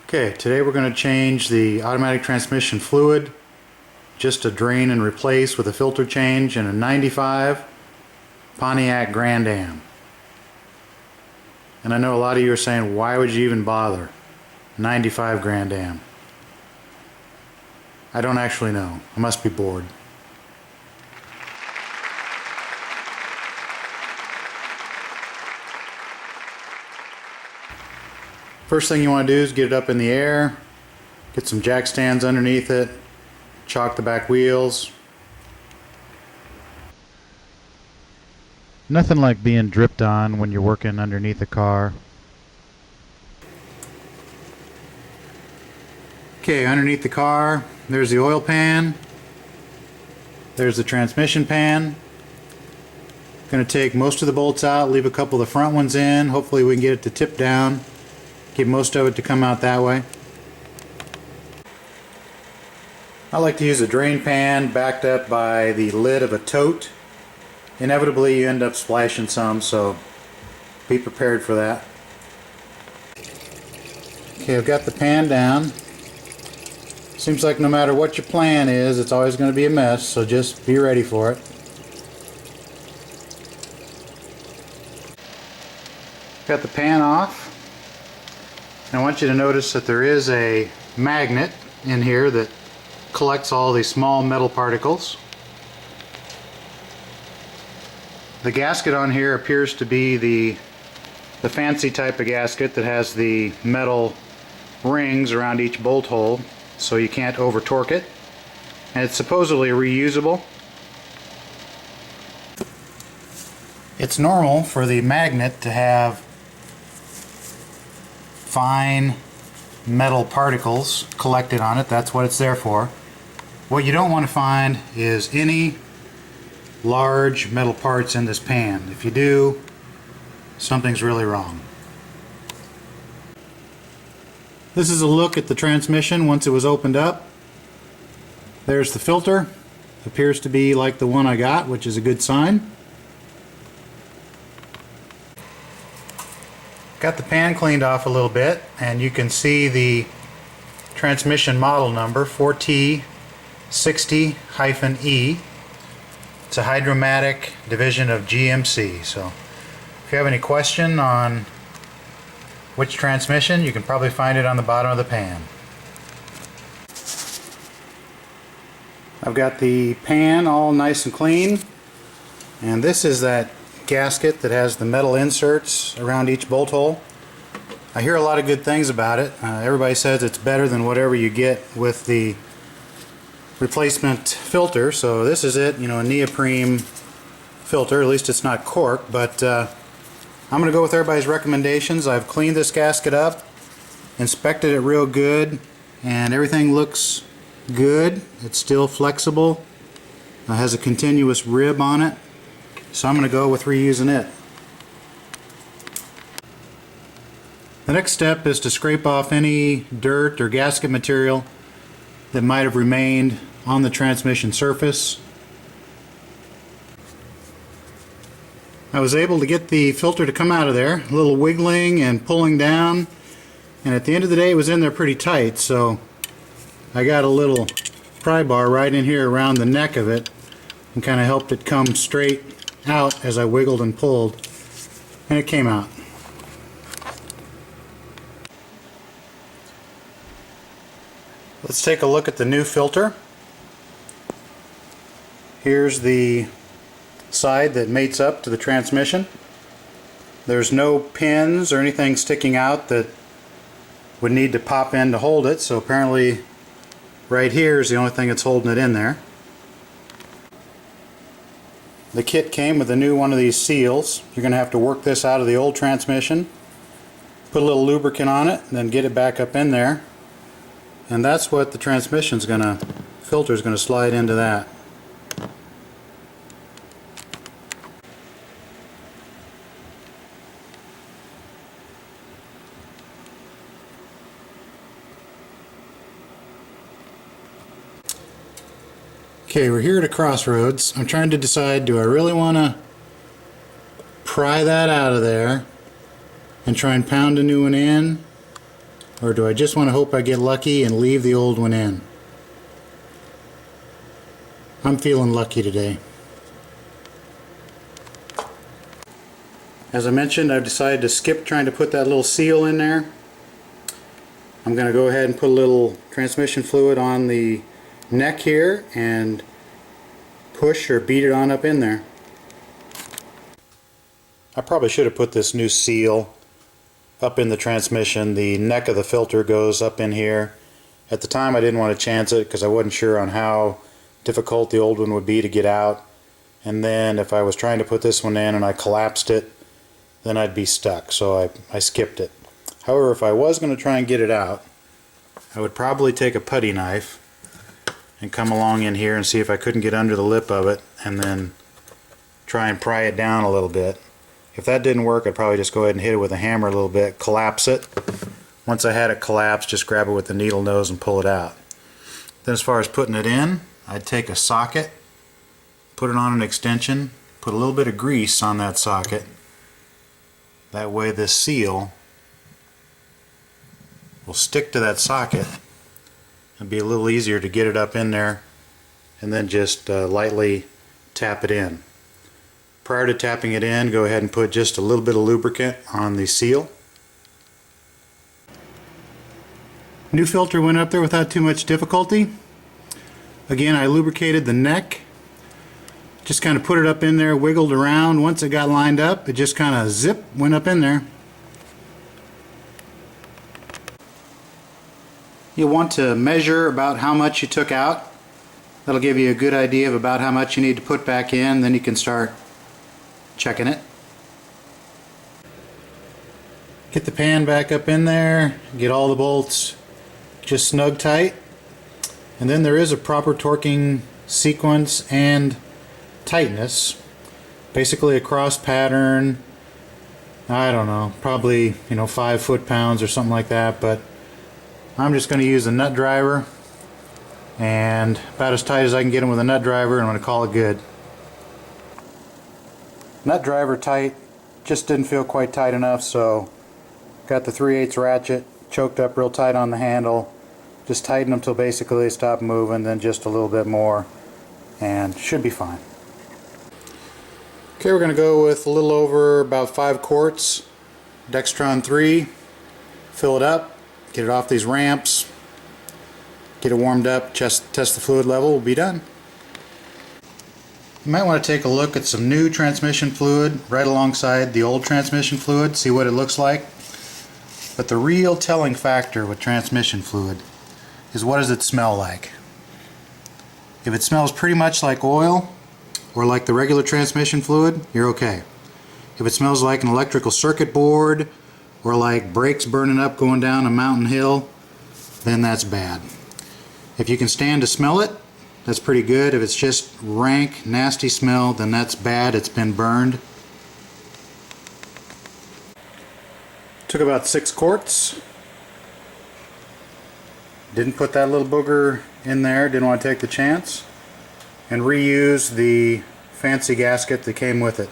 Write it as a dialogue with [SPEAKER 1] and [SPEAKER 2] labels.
[SPEAKER 1] Okay, today we're going to change the automatic transmission fluid, just to drain and replace with a filter change in a 95 Pontiac Grand Am. And I know a lot of you are saying, why would you even bother? 95 Grand Am. I don't actually know. I must be bored. First thing you want to do is get it up in the air, get some jack stands underneath it, chalk the back wheels. Nothing like being dripped on when you're working underneath a car. Okay, underneath the car, there's the oil pan, there's the transmission pan. Going to take most of the bolts out, leave a couple of the front ones in. Hopefully we can get it to tip down. Get most of it to come out that way. I like to use a drain pan backed up by the lid of a tote. Inevitably you end up splashing some, so be prepared for that. Okay, I've got the pan down. Seems like no matter what your plan is, it's always going to be a mess, so just be ready for it. Got the pan off. I want you to notice that there is a magnet in here that collects all these small metal particles. The gasket on here appears to be the fancy type of gasket that has the metal rings around each bolt hole so you can't over torque it, and it's supposedly reusable. It's normal for the magnet to have fine metal particles collected on it. That's what it's there for. What you don't want to find is any large metal parts in this pan. If you do, something's really wrong. This is a look at the transmission once it was opened up. There's the filter. Appears to be like the one I got, which is a good sign. Got the pan cleaned off a little bit, and you can see the transmission model number 4T60-E. It's a Hydra-matic division of GMC. So if you have any question on which transmission, you can probably find it on the bottom of the pan. I've got the pan all nice and clean, and this is that gasket that has the metal inserts around each bolt hole. I hear a lot of good things about it. Everybody says it's better than whatever you get with the replacement filter. So this is it, you know, a neoprene filter. At least it's not cork, but I'm going to go with everybody's recommendations. I've cleaned this gasket up, inspected it real good, and everything looks good. It's still flexible. It has a continuous rib on it. So I'm going to go with reusing it. The next step is to scrape off any dirt or gasket material that might have remained on the transmission surface. I was able to get the filter to come out of there, a little wiggling and pulling down, and at the end of the day it was in there pretty tight, so I got a little pry bar right in here around the neck of it and kind of helped it come straight out as I wiggled and pulled, and it came out. Let's take a look at the new filter. Here's the side that mates up to the transmission. There's no pins or anything sticking out that would need to pop in to hold it, so apparently right here is the only thing that's holding it in there. The kit came with a new one of these seals. You're going to have to work this out of the old transmission, put a little lubricant on it, and then get it back up in there. And that's what the transmission's gonna, filter's gonna slide into that. Okay, we're here at a crossroads. I'm trying to decide, do I really want to pry that out of there and try and pound a new one in, Or do I just want to hope I get lucky and leave the old one in? I'm feeling lucky today. As I mentioned, I've decided to skip trying to put that little seal in there. I'm going to go ahead and put a little transmission fluid on the neck here and push or beat it on up in there. I probably should have put this new seal up in the transmission. The neck of the filter goes up in here. At the time I didn't want to chance it because I wasn't sure on how difficult the old one would be to get out, and then if I was trying to put this one in and I collapsed it, then I'd be stuck, so I skipped it. However, if I was going to try and get it out, I would probably take a putty knife and come along in here and see if I couldn't get under the lip of it and then try and pry it down a little bit. If that didn't work, I'd probably just go ahead and hit it with a hammer a little bit, collapse it. Once I had it collapsed, just grab it with the needle nose and pull it out. Then as far as putting it in, I'd take a socket, put it on an extension, put a little bit of grease on that socket. That way this seal will stick to that socket and be a little easier to get it up in there, and then just lightly tap it in. Prior to tapping it in, go ahead and put just a little bit of lubricant on the seal. New filter went up there without too much difficulty. Again, I lubricated the neck. Just kind of put it up in there, wiggled around. Once it got lined up, it just kind of zip went up in there. You'll want to measure about how much you took out. That'll give you a good idea of about how much you need to put back in. Then you can start checking it. Get the pan back up in there, get all the bolts just snug tight, and then there is a proper torquing sequence and tightness. Basically a cross pattern, I don't know, probably 5 foot-pounds or something like that, but I'm just going to use a nut driver, and about as tight as I can get them with a nut driver, and I'm going to call it good. Nut driver tight, just didn't feel quite tight enough, so got the 3/8 ratchet, choked up real tight on the handle, just tighten them till basically they stop moving, then just a little bit more, and should be fine. Okay, we're going to go with a little over about 5 quarts, Dextron 3, fill it up, get it off these ramps, get it warmed up, test the fluid level, we'll be done. You might want to take a look at some new transmission fluid right alongside the old transmission fluid, see what it looks like. But the real telling factor with transmission fluid is what does it smell like. If it smells pretty much like oil or like the regular transmission fluid, you're okay. If it smells like an electrical circuit board or like brakes burning up going down a mountain hill, then that's bad. If you can stand to smell it, that's pretty good. If it's just rank, nasty smell, then that's bad. It's been burned. Took about 6 quarts. Didn't put that little booger in there. Didn't want to take the chance. And reuse the fancy gasket that came with it.